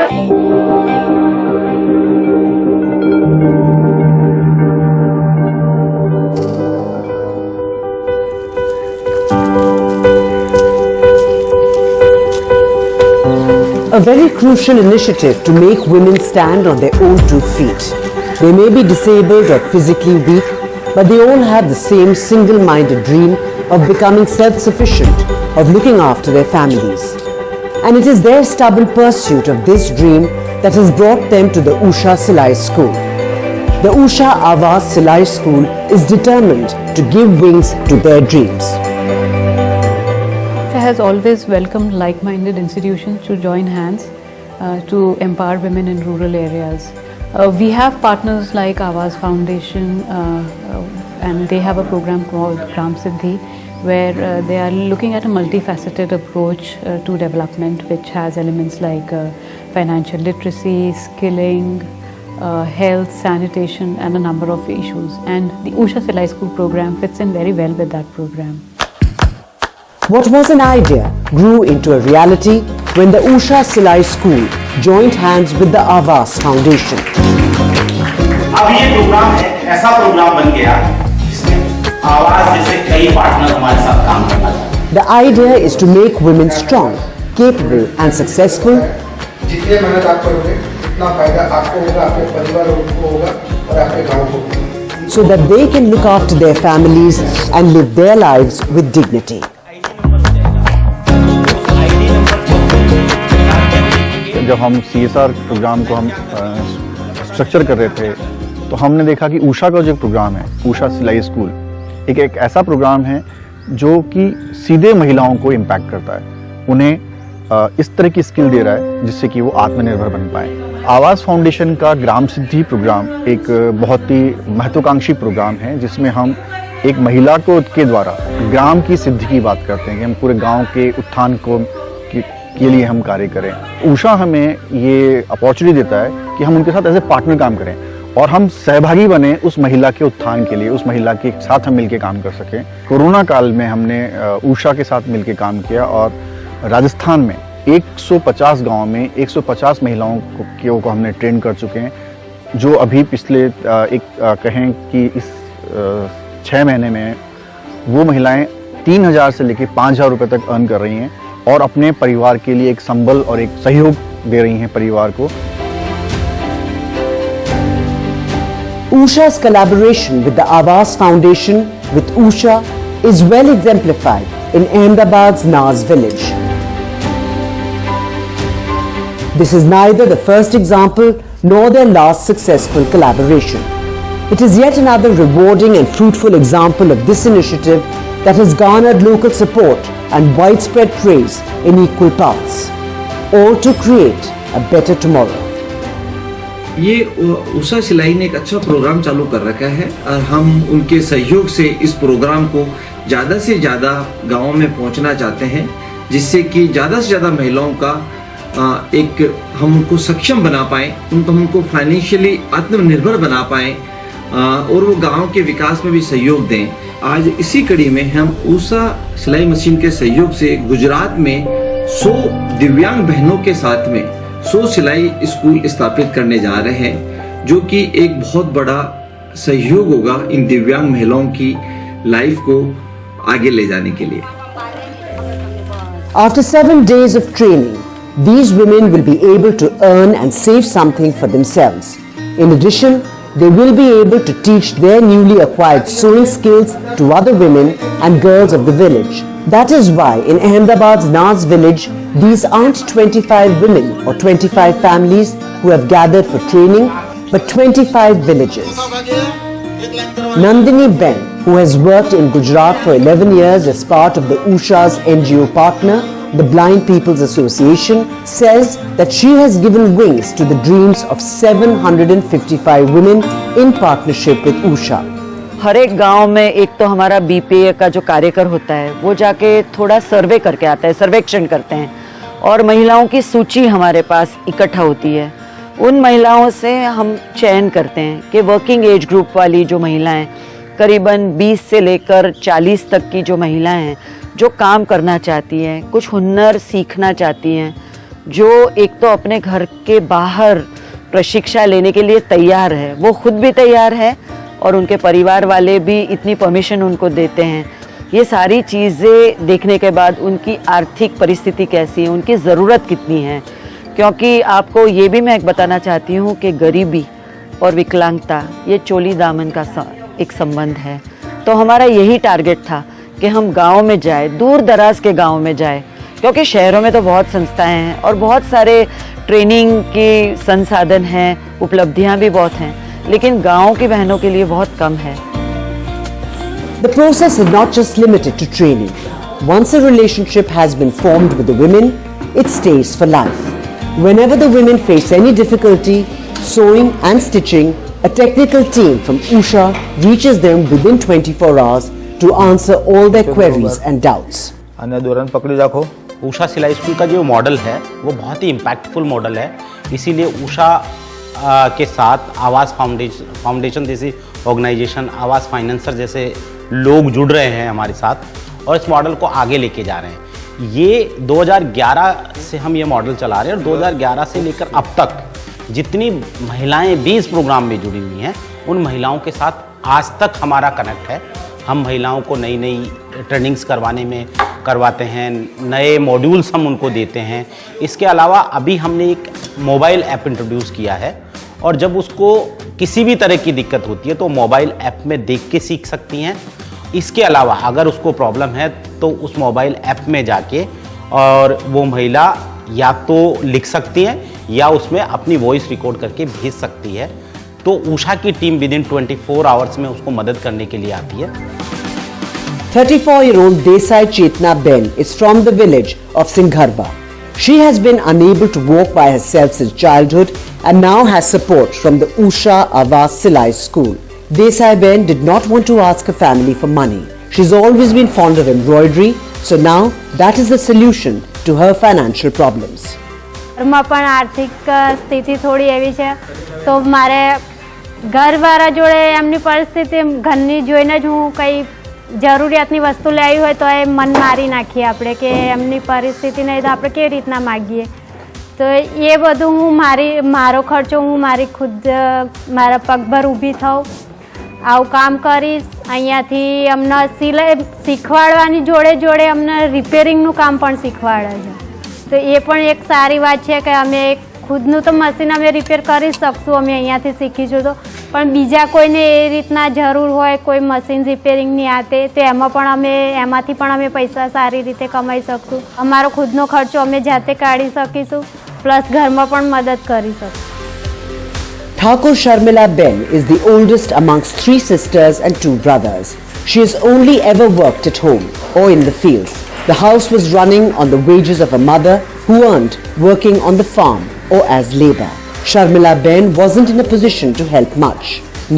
A very crucial initiative to make women stand on their own 2 feet. They may be disabled or physically weak, but they all have the same single-minded dream of becoming self-sufficient, of looking after their families. And it is their stubborn pursuit of this dream that has brought them to the Usha Silai School. The Usha Awas Silai School is determined to give wings to their dreams. Has always welcomed like-minded institutions to join hands to empower women in rural areas. We have partners like Awas Foundation and they have a program called Gram Siddhi where they are looking at a multifaceted approach to development which has elements like financial literacy, skilling, health, sanitation and a number of issues, and the Usha Silai School program fits in very well with that program. What was an idea grew into a reality when the Usha Silai School joined hands with the Awas Foundation. अब ये programme ऐसा programme बन गया जिसमें आवाज जैसे कई partner हमारे साथ काम करना चाहते हैं. The idea is to make women strong, capable and successful. जितने मेहनत आप करोगे उतना फायदा आपको होगा, आपके परिवार को होगा और आपके गांव को होगा. So that they can look after their families and live their lives with dignity. जब हम CSR प्रोग्राम को हम स्ट्रक्चर कर रहे थे तो हमने देखा कि ऊषा का जो प्रोग्राम है, ऊषा सिलाई स्कूल एक ऐसा प्रोग्राम है जो कि सीधे महिलाओं को इम्पैक्ट करता है, उन्हें इस तरह की स्किल दे रहा है जिससे कि वो आत्मनिर्भर बन पाए. आवास फाउंडेशन का ग्राम सिद्धि प्रोग्राम एक बहुत ही महत्वाकांक्षी प्रोग्राम है जिसमें हम एक महिला के द्वारा ग्राम की सिद्धि की बात करते हैं कि हम पूरे गाँव के उत्थान के लिए हम कार्य करें. ऊषा हमें ये अपॉर्चुनिटी देता है कि हम उनके साथ ऐसे पार्टनर काम करें और हम सहभागी बने उस महिला के उत्थान के लिए, उस महिला के साथ हम मिलकर काम कर सकें. कोरोना काल में हमने ऊषा के साथ मिलकर काम किया और राजस्थान में 150 गांव में 150 महिलाओं को हमने ट्रेन कर चुके हैं, जो अभी पिछले कहें कि इस 6 महीने में वो महिलाएं 3,000 से लेकर 5,000 रुपये तक अर्न कर रही हैं और अपने परिवार के लिए एक संबल और एक सहयोग दे रही हैं परिवार को. Usha's collaboration with the Awas Foundation with Usha is well exemplified in Ahmedabad's Naz village. This is neither the first example nor their last successful collaboration. It is yet another rewarding and fruitful example of this initiative that has garnered local support and widespread praise in equal parts, all to create a better tomorrow. ये उषा सिलाई ने एक अच्छा programme चालू कर रखा है और हम उनके सहयोग से इस प्रोग्राम को ज़्यादा से ज़्यादा गाँव में पहुंचना चाहते हैं, जिससे कि ज़्यादा से ज़्यादा महिलाओं का एक हम उनको सक्षम बना पाएँ, उनको फाइनेंशियली आत्मनिर्भर बना पाएँ और वो गांव के विकास में भी सहयोग दें. आज इसी कड़ी में हम उषा सिलाई मशीन के सहयोग से गुजरात में 100 दिव्यांग बहनों के साथ में 100 सिलाई स्कूल स्थापित करने जा रहे हैं, जो कि एक बहुत बड़ा सहयोग होगा इन दिव्यांग महिलाओं की लाइफ को आगे ले जाने के लिए. After 7 days of training, these women will be able to earn and save something for themselves. In addition, they will be able to teach their newly acquired sewing skills to other women and girls of the village. That is why in Ahmedabad's Naz village, these aren't 25 women or 25 families who have gathered for training, but 25 villages. Nandini Ben, who has worked in Gujarat for 11 years as part of the Usha's NGO partner, the Blind People's Association, says that she has given wings to the dreams of 755 women in partnership with Usha. हर एक गांव में एक तो हमारा BPA का जो कार्यकर होता है वो जाके थोड़ा सर्वे करके आता है, सर्वेक्षण करते हैं और महिलाओं की सूची हमारे पास इकट्ठा होती है. उन महिलाओं से हम चयन करते हैं कि वर्किंग एज ग्रुप वाली जो महिलाएं, करीबन 20 से लेकर 40 तक की जो महिलाएं हैं जो काम करना चाहती हैं, कुछ हुनर सीखना चाहती हैं, जो एक तो अपने घर के बाहर प्रशिक्षण लेने के लिए तैयार है, वो खुद भी तैयार है और उनके परिवार वाले भी इतनी परमिशन उनको देते हैं। ये सारी चीज़ें देखने के बाद उनकी आर्थिक परिस्थिति कैसी है, उनकी ज़रूरत कितनी है, क्योंकि आपको ये भी मैं एक बताना चाहती हूँ कि गरीबी और विकलांगता ये चोली दामन का एक संबंध है। तो हमारा यही टारगेट था कि हम गांव में जाए, दूर दराज के गांव में जाए, क्योंकि शहरों में तो बहुत संस्थाएं हैं और बहुत सारे ट्रेनिंग के संसाधन हैं, उपलब्धियां भी बहुत हैं, लेकिन गांव की बहनों के लिए बहुत कम है। The process is not just limited to training. Once a relationship has been formed with the women, it stays for life. Whenever the women face any difficulty, sewing and stitching, a technical team from Usha reaches them within 24 hours to answer all their queries and doubts. અને દોરણ પકડી રાખો। उषा सिलाई school का जो model है वो बहुत ही impactful model है, इसीलिए उषा के साथ आवाज़ फाउंडेशन जैसी ऑर्गेनाइजेशन, आवाज़ फाइनेंसर जैसे लोग जुड़ रहे हैं हमारे साथ और इस मॉडल को आगे लेके जा रहे हैं। ये 2011 से हम ये मॉडल चला रहे हैं और 2011 से लेकर अब तक जितनी महिलाएं भी इस प्रोग्राम में जुड़ी हुई हैं, उन महिलाओं के साथ आज तक हमारा कनेक्ट है। हम महिलाओं को नई नई ट्रेनिंग्स करवाते हैं, नए मॉड्यूल्स हम उनको देते हैं। इसके अलावा अभी हमने एक मोबाइल ऐप इंट्रोड्यूस किया है और जब उसको किसी भी तरह की दिक्कत होती है तो मोबाइल ऐप में देख के सीख सकती हैं। इसके अलावा अगर उसको प्रॉब्लम है तो उस मोबाइल ऐप में जाके और वो महिला या तो लिख सकती हैं या उसमें अपनी वॉइस रिकॉर्ड करके भेज सकती है। तो उषा की टीम विदिन 24 आवर्स में उसको मदद करने के लिए आती है। 34-year-old Desai Chetna Ben is from the village of Singharva. She has been unable to walk by herself since childhood and now has support from the Usha Avas Silai school. Desai Ben did not want to ask her family for money. She's always been fond of embroidery, so now that is the solution to her financial problems. ઘરમાં પણ આર્થિક સ્થિતિ થોડી એવી છે તો મારે ઘરવાળા જોડે એમની પરિસ્થિતિ ઘરની જોઈને જ હું કંઈ જરૂરિયાતની વસ્તુ લેવી હોય તો એ મન મારી નાખીએ આપણે કે એમની પરિસ્થિતિ નહીં તો આપણે કેવી રીતના માગીએ, તો એ બધું હું મારો ખર્ચો હું મારી ખુદ મારા પગભર ઊભી થઉં, આવું કામ કરીશ। અહીંયાથી અમને સિલાઈ શીખવાડવાની જોડે જોડે અમને રિપેરિંગનું કામ પણ શીખવાડે છે, તો એ પણ એક સારી વાત છે કે અમે એક ખુદનું તો મશીન અમે રિપેર કરી શકશું, અમે અહીંયાથી શીખીશું તો પણ બીજા કોઈને એ રીતના જરૂર હોય કોઈ મશીન રિપેરિંગની આતે તો એમાંથી પણ અમે પૈસા સારી રીતે કમાઈ શકશું। અમારો ખુદનો ખર્ચો અમે જાતે કાઢી શકીશું પ્લસ ઘરમાં પણ મદદ કરી શકશું। Thakur Sharmila Ben is the oldest amongst 3 sisters and 2 brothers. She has only ever worked at home or in the fields. The house was running on the wages of a mother who earned working on the farm or as labor. Sharmila Ben wasn't in a position to help much.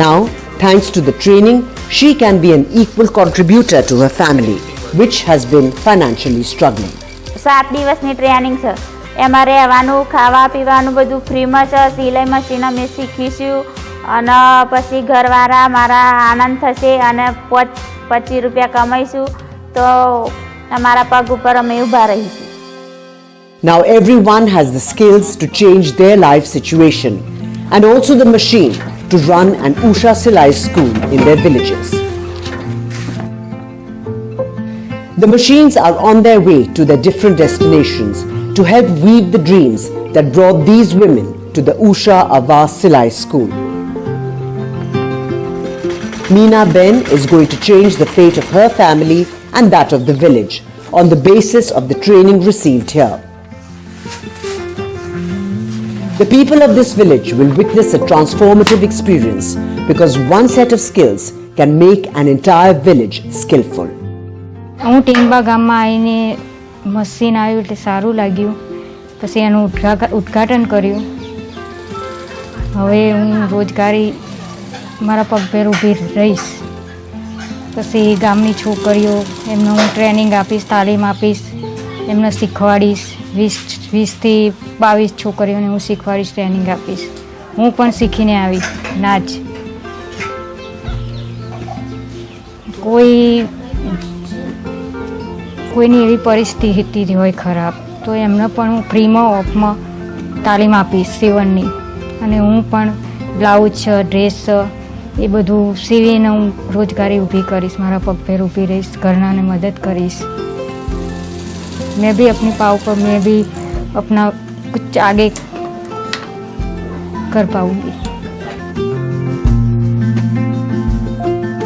Now, thanks to the training, she can be an equal contributor to her family, which has been financially struggling. 7 દિવસની training છે, એમાં રહેવાનું ખાવા પીવાનું બધું ફ્રીમાં છે, સિલાઈ મશીન અમે શીખીશું અને પછી ઘરવાળા મારા આનંદ થશે અને 25 રૂપિયા કમાઈશું તો અમારા પગ ઉપર અમે ઊભા રહીશું। Now everyone has the skills to change their life situation and also the machine to run an Usha Silai school in their villages. The machines are on their way to their different destinations to help weave the dreams that brought these women to the Usha Avas Silai school. Meena Ben is going to change the fate of her family and that of the village on the basis of the training received here. The people of this village will witness a transformative experience because one set of skills can make an entire village skillful. હું ટીંબા ગામમાં આવીને machine આવ્યું એટલે સારું લાગ્યું, પછી એનું ઉદ્ઘાટન કર્યું। હવે હું રોજગારી મારા પગભેર ઊભી રહીશ, પછી ગામની છોકરીઓ એમને હું ટ્રેનિંગ આપીશ, તાલીમ આપીશ, એમને શીખવાડીશ। 20 થી 22 છોકરીઓને હું શીખવાડીશ, ટ્રેનિંગ આપીશ। હું પણ શીખીને આવીશ નાચ। કોઈની એવી પરિસ્થિતિ હોય ખરાબ તો એમને પણ હું ફ્રીમાં ઓફમાં તાલીમ આપીશ સીવણની, અને હું પણ બ્લાઉઝ છે, ડ્રેસ છે, એ બધું સીવીને હું રોજગારી ઊભી કરીશ, મારા પગ પર ઊભી રહીશ, ઘરનાને મદદ કરીશ. मैं भी अपनी पाँव पर मैं भी अपना कुछ आगे कर पाऊंगी.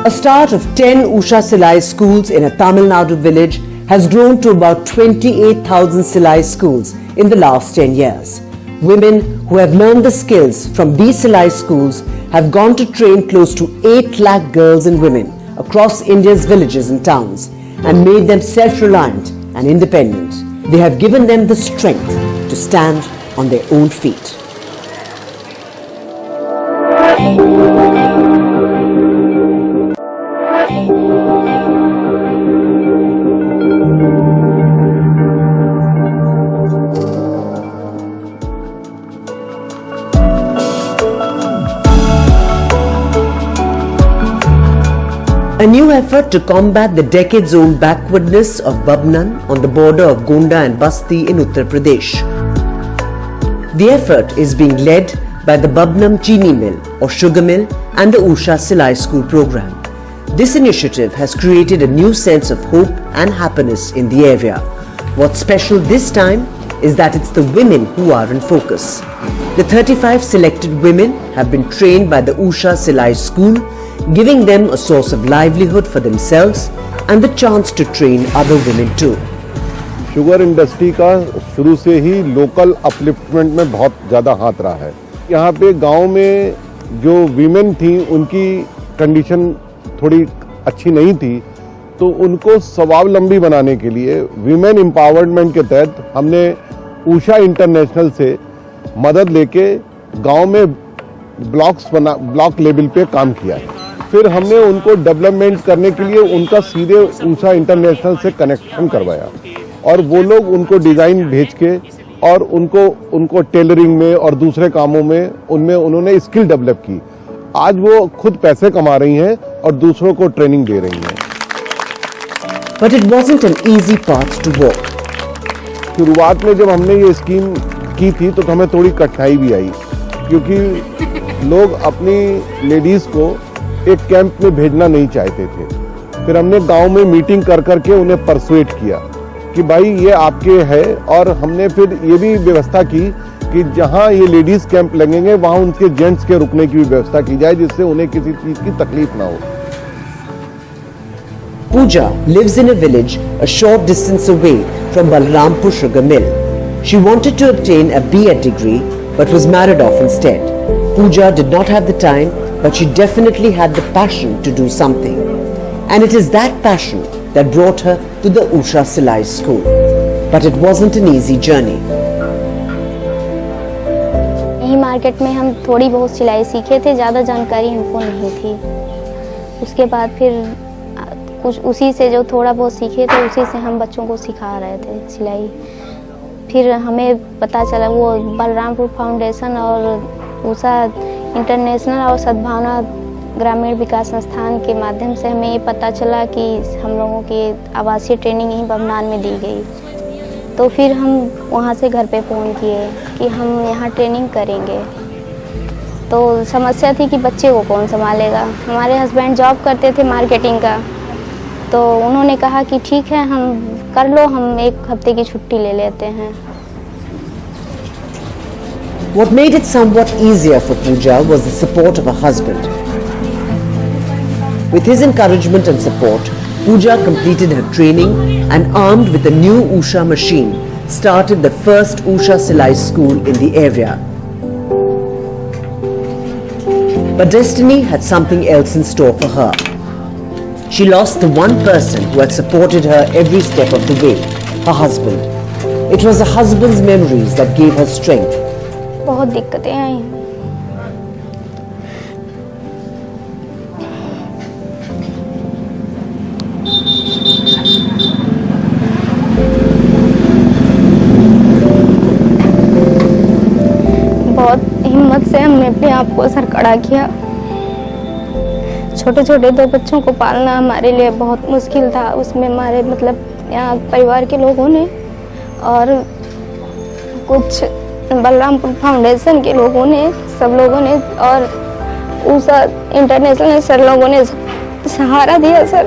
A start of 10 Usha Silai schools in a Tamil Nadu village has grown to about 28,000 Silai schools in the last 10 years. Women who have learned the skills from these Silai schools have gone to train close to 8 lakh girls and women across India's villages and towns and made them self-reliant and independent. They have given them the strength to stand on their own feet. A new effort to combat the decades-old backwardness of Babnan on the border of Gonda and Basti in Uttar Pradesh. The effort is being led by the Babnam Chini Mill or Sugar Mill and the Usha Silai School program. This initiative has created a new sense of hope and happiness in the area. What's special this time is that it's the women who are in focus. The 35 selected women have been trained by the Usha Silai School, giving them a source of livelihood for themselves and the chance to train other women too. Sugar industry का शुरू से ही local upliftment में बहुत ज़्यादा हाथ रहा है. यहाँ पे गांव में जो वीमेन थी उनकी कंडीशन थोड़ी अच्छी नहीं थी, तो उनको स्वावलंबी बनाने के लिए वीमेन एम्पावरमेंट के तहत हमने ऊषा इंटरनेशनल से मदद लेके गांव में ब्लॉक लेवल पे काम किया है. फिर हमने उनको डेवलपमेंट करने के लिए उनका सीधे ऊषा इंटरनेशनल से कनेक्शन करवाया और वो लोग उनको डिज़ाइन भेज के और उनको टेलरिंग में और दूसरे कामों में उनमें उन्होंने स्किल डेवलप की. आज वो खुद पैसे कमा रही हैं और दूसरों को ट्रेनिंग दे रही हैं. But it wasn't an easy path to walk. शुरुआत में जब हमने ये स्कीम की थी तो हमें थोड़ी कठिनाई भी आई, क्योंकि लोग अपनी लेडीज़ को एक कैंप में भेजना नहीं चाहते थे. फिर हमने गांव में मीटिंग कर करके उन्हें परसुएट किया कि भाई ये आपके है, और हमने फिर ये भी व्यवस्था की कि जहां ये लेडीज़ कैंप लगेंगे वहां उनके जेंट्स के रुकने की भी व्यवस्था की जाए, जिससे उन्हें किसी चीज़ की तकलीफ ना हो. Pooja lives in a village a short distance away from Balrampur Sugar Mill. She wanted to obtain a B.Ed degree but was married off instead. Pooja did not have the time, but she definitely had the passion to do something. And it is that passion that brought her to the Usha Silai School. But it wasn't an easy journey. यही market में हम थोड़ी बहुत सिलाई सीखे थे, ज़्यादा जानकारी हमको नहीं थी. उसके बाद फिर कुछ उसी से जो थोड़ा बहुत सीखे थे उसी से हम बच्चों को सिखा रहे थे सिलाई. फिर हमें पता चला वो बलरामपुर फाउंडेशन और उषा इंटरनेशनल और सद्भावना ग्रामीण विकास संस्थान के माध्यम से हमें ये पता चला कि हम लोगों की आवासीय ट्रेनिंग यहीं बमनान में दी गई. तो फिर हम वहाँ से घर पे फ़ोन किए कि हम यहाँ ट्रेनिंग करेंगे. तो समस्या थी कि बच्चे को कौन संभालेगा. हमारे हस्बैंड जॉब करते थे मार्केटिंग का, तो उन्होंने कहा कि ठीक है हम कर लो, हम 1 हफ्ते की छुट्टी ले लेते हैं. What made it somewhat easier for Pooja was the support of her husband. With his encouragement and support, Pooja completed her training and, armed with a new Usha machine, started the first Usha Silai school in the area. But destiny had something else in store for her. She lost the one person who had supported her every step of the way, her husband. It was her husband's memories that gave her strength. बहुत दिक्कतें आई. बहुत हिम्मत से हमने अपने आप को sir खड़ा किया. छोटे छोटे 2 बच्चों को पालना हमारे लिए बहुत मुश्किल था. उसमें हमारे यहाँ परिवार के लोगों ने और कुछ बलरामपुर फाउंडेशन के लोगों ने, सब लोगों ने और उषा इंटरनेशनल सर लोगों ने सहारा दिया सर।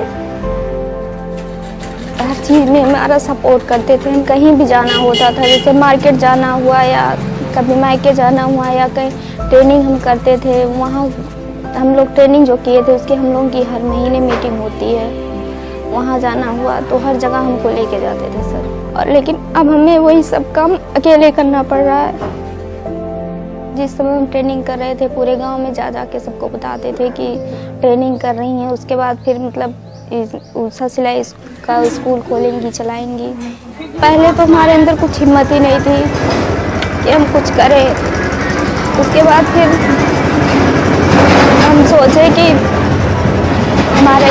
हर चीज़ में हमारा सपोर्ट करते थे। हम कहीं भी जाना होता था, जैसे मार्केट जाना हुआ या कभी मायके जाना हुआ या कहीं ट्रेनिंग हम करते थे, वहाँ हम लोग ट्रेनिंग जो किए थे उसकी हम लोगों की हर महीने मीटिंग होती है। वहाँ जाना हुआ तो हर जगह हमको लेके जाते थे सर। और लेकिन अब हमें वही सब काम अकेले करना पड़ रहा है। जिस समय हम ट्रेनिंग कर रहे थे पूरे गांव में जा के सबको बताते थे कि ट्रेनिंग कर रही हैं, उसके बाद फिर मतलब उषा सिलाई का स्कूल खोलेंगी, चलाएंगी। पहले तो हमारे अंदर कुछ हिम्मत ही नहीं थी कि हम कुछ करें। उसके बाद फिर हम सोचे कि हमारे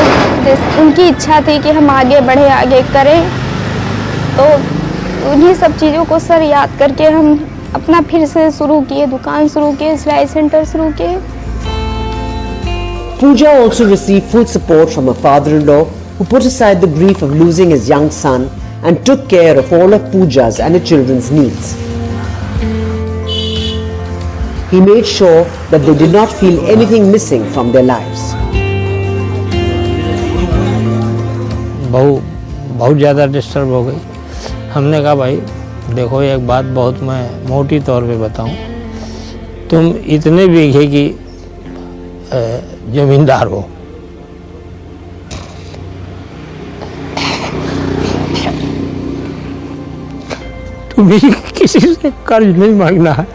उनकी इच्छा थी कि हम आगे बढ़े, आगे करें, तो उन्हीं सब चीज़ों को सर याद करके हम अपना फिर से शुरू किए, दुकान शुरू किए, सिलाई सेंटर शुरू किए। Pooja also received full support from her father-in-law, who put aside the grief of losing his young son and took care of all of Pooja's and her children's needs. He made sure that they did not feel anything missing from their lives. बहुत ज़्यादा disturb हो गई। हमने कहा भाई देखो एक बात बहुत मैं मोटी तौर पे बताऊं, तुम इतने बीघे की जमींदार हो, तुम्हें किसी से कर्ज नहीं मांगना है।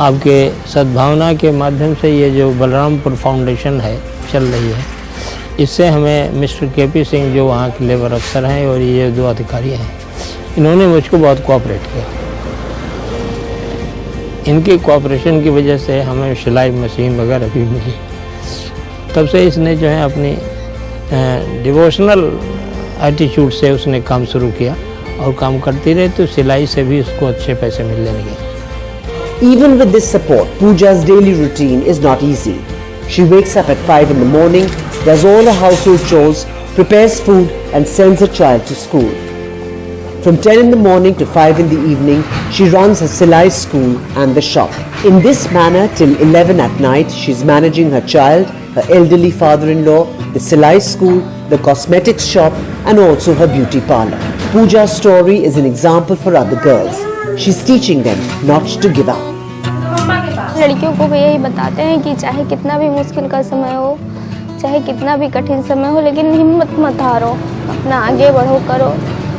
आपके सद्भावना के माध्यम से ये जो बलरामपुर फाउंडेशन है चल रही है, इससे हमें मिस्टर केपी सिंह जो वहाँ के लेबर अफसर हैं और ये दो अधिकारी हैं, इन्होंने मुझको बहुत कोऑपरेट किया। इनके कोऑपरेशन की वजह से हमें सिलाई मशीन वगैरह भी मिली। तब से इसने जो है अपनी डिवोशनल एटीट्यूड से उसने काम शुरू किया और काम करती रही, तो सिलाई से भी उसको अच्छे पैसे मिलने लगे। Even with this support, Pooja's daily routine is not easy. She wakes up at 5 in the morning, does all her household chores, prepares food and sends her child to school. From 10 in the morning to 5 in the evening, she runs her Silai school and the shop. In this manner, till 11 at night, she's managing her child, her elderly father-in-law, the Silai school, the cosmetics shop and also her beauty parlor. Pooja's story is an example for other girls. She's teaching them not to give up. लड़कियों को भी यही बताते हैं कि चाहे कितना भी मुश्किल का समय हो, चाहे कितना भी कठिन समय हो, लेकिन हिम्मत मत हारो, अपना आगे बढ़ो, करो।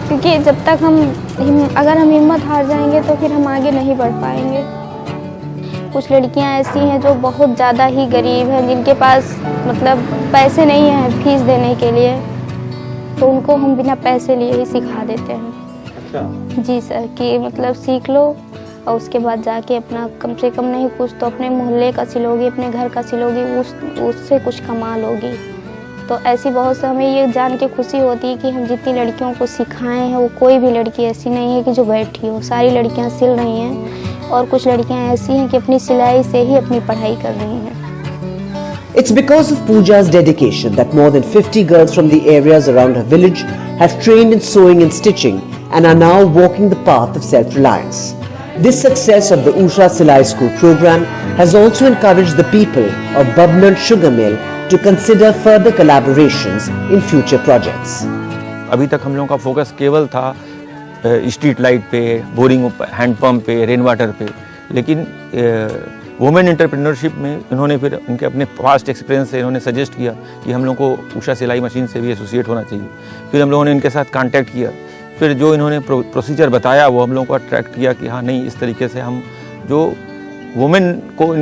क्योंकि जब तक अगर हम हिम्मत हार जाएंगे तो फिर हम आगे नहीं बढ़ पाएंगे। कुछ लड़कियां ऐसी हैं जो बहुत ज़्यादा ही गरीब हैं, जिनके पास मतलब पैसे नहीं हैं फीस देने के लिए, तो उनको हम बिना पैसे लिए ही सिखा देते हैं। अच्छा। जी सर, कि मतलब सीख लो और उसके बाद जाके अपना कम से कम नहीं कुछ तो अपने मोहल्ले का सिलोगी, अपने घर का सिलोगी, उससे कुछ कमा लोगी। तो ऐसी बहुत से हमें ये जान के खुशी होती है कि हम जितनी लड़कियों को सिखाए हैं वो कोई भी लड़की ऐसी नहीं है कि जो बैठी हो, सारी लड़कियां सिल रही हैं और कुछ लड़कियां ऐसी हैं कि अपनी सिलाई से ही अपनी पढ़ाई कर रही हैं। It's because of Pooja's dedication that more than 50 girls from the areas around her village have trained in sewing and stitching and are now walking the path of self-reliance. This success of the Usha Silai School program has also encouraged the people of Babnan Sugar Mill to consider further collaborations in future projects. अभी तक हम लोगों का focus केवल था street light पे, boring hand pump पे, rain water पे, लेकिन वुमेन एंटरप्रेन्योरशिप में इन्होंने फिर उनके अपने पास्ट एक्सपीरियंस से इन्होंने सजेस्ट किया कि हम लोग को उषा सिलाई मशीन से भी एसोसिएट होना चाहिए। फिर हम लोगों ने इनके साथ कांटेक्ट किया, फिर जो इन्होंने प्रोसीजर बताया वो हम लोगों को अट्रैक्ट किया कि हाँ नहीं, इस तरीके से हम जो वुमेन को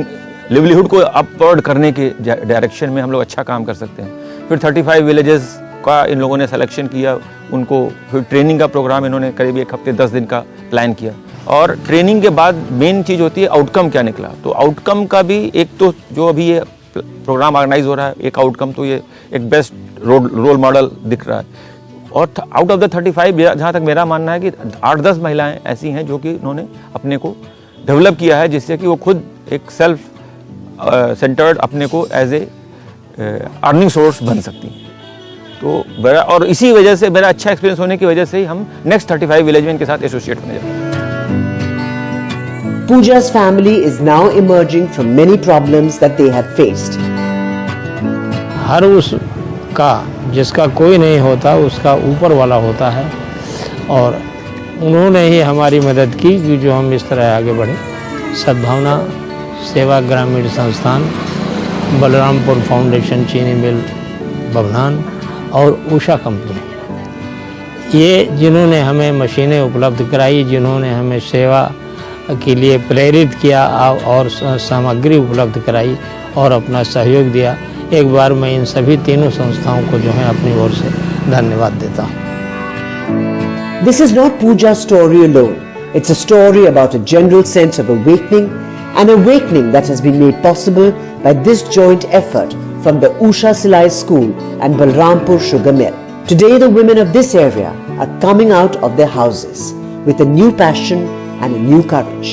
लिवलीहुड को अपवर्ड करने के डायरेक्शन में हम लोग अच्छा काम कर सकते हैं। फिर 35 विलेजेस का इन लोगों ने सिलेक्शन किया, उनको फिर ट्रेनिंग का प्रोग्राम इन्होंने करीब 1 हफ्ते 10 दिन का प्लान किया। और ट्रेनिंग के बाद मेन चीज़ होती है आउटकम क्या निकला। तो आउटकम का भी एक तो जो अभी ये प्रोग्राम ऑर्गेनाइज हो रहा है, एक आउटकम तो ये एक बेस्ट रोल मॉडल दिख रहा है। और आउट ऑफ द 35 जहाँ तक मेरा मानना है कि 8-10 महिलाएं ऐसी हैं जो कि उन्होंने अपने को डेवलप किया है, जिससे कि वो खुद एक सेल्फ सेंटर्ड अपने को एज ए अर्निंग सोर्स बन सकती हैं। तो मेरा और इसी वजह से मेरा अच्छा एक्सपीरियंस होने की वजह से ही हम नेक्स्ट 35 विलेज में इनके साथ एसोसिएट होने जा रहे हैं। Pooja's family is now emerging from many problems that they have faced. हर उसका जिसका कोई नहीं होता उसका ऊपर वाला होता है, और उन्होंने ही हमारी मदद की कि जो हम इस तरह आगे बढ़े। सद्भावना सेवा ग्रामीण संस्थान, बलरामपुर फाउंडेशन चीनी मिल बभनान और उषा कंपनी, ये जिन्होंने हमें मशीनें उपलब्ध कराई, जिन्होंने हमें सेवा के लिए प्रेरित किया और सामग्री उपलब्ध कराई और अपना सहयोग दिया, एक बार मैं इन सभी तीनों संस्थाओं को जो है अपनी ओर से धन्यवाद देता हूँ। This is not Pooja's story alone. It's a story about a general sense of awakening, an awakening that has been made possible by this joint effort from the Usha Silai School and Balrampur Sugar Mill. Today, the women of this area are coming out of their houses with a new passion and a new courage.